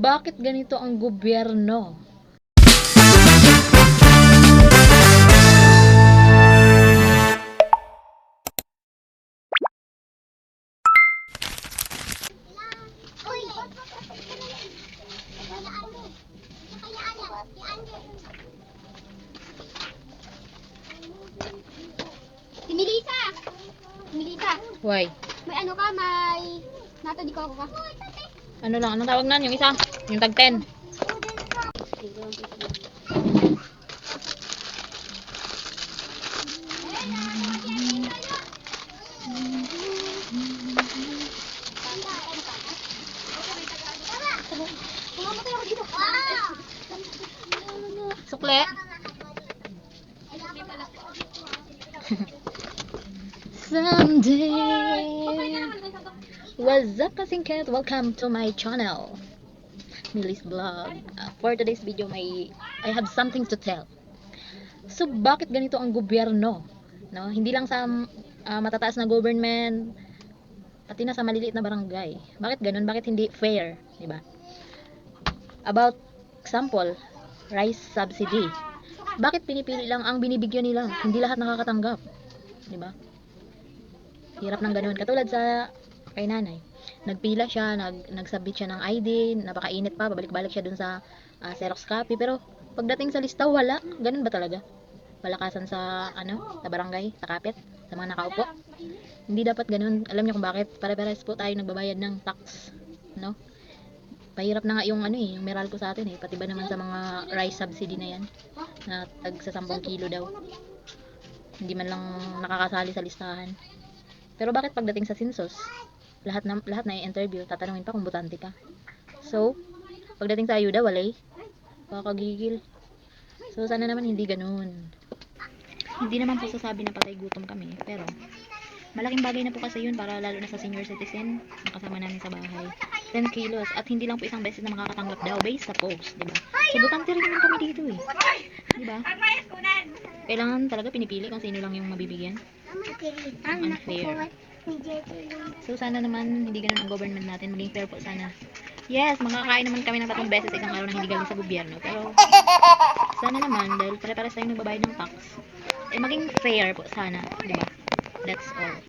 bakit ganito ang gobyerno? Si Melissa! Melissa, Why? may ano ka, may... Nato, di ko ako ka. Ano lang, anong tawag na? Yung isa? Yung tag 10. Pumamatay ako dito. Wow! Sukle? Someday. What's up, kasingket? Welcome to my channel, Millie's Vlog. For today's video, I have something to tell. So, bakit ganito ang gobyerno? No? Hindi lang sa matataas na government, pati na sa maliliit na barangay. Bakit ganun? Bakit hindi fair? Diba? About example, rice subsidy. Bakit pinipili lang ang binibigyan nila? Hindi lahat nakakatanggap. Diba? Hirap ng ganun. Katulad sa kay nanay. Nagpila siya, nagsubmit siya ng ID, napakainit pa, pabalik-balik siya dun sa Xerox copy. Pero pagdating sa lista, wala. Ganun ba talaga? Palakasan sa sa barangay, sa kapit, sa mga nakaupo. Hindi dapat ganun. Alam niyo kung bakit? Pare-pares po tayo nagbabayad ng tax, no? Pahirap na nga yung yung Meralco sa atin pati ba naman sa mga rice subsidy na yan na tag sa 10 kilo daw. Hindi man lang nakakasali sa listahan. Pero bakit pagdating sa census, lahat na i-interview, tatanungin pa kung botante ka. So, pagdating sa ayuda, walay. Kakagigil. So, sana naman hindi ganun. Hindi naman po sasabi na patay gutom kami, pero malaking bagay na po kasi yun para lalo na sa senior citizen na kasama namin sa bahay. 10 kilos at hindi lang po isang beses na makakatanggap daw based sa post, diba? So, butante rin naman kami dito diba? Kailangan talaga pinipili kung sino lang yung mabibigyan. Ang unfair. So, sana naman hindi ganun ang government natin. Maging fair po sana. Yes, makakain naman kami ng 3 beses isang araw na hindi galing sa gobyerno. Pero, sana naman, dahil pare-pares tayong nagbabayad ng tax, maging fair po sana, diba? That's all.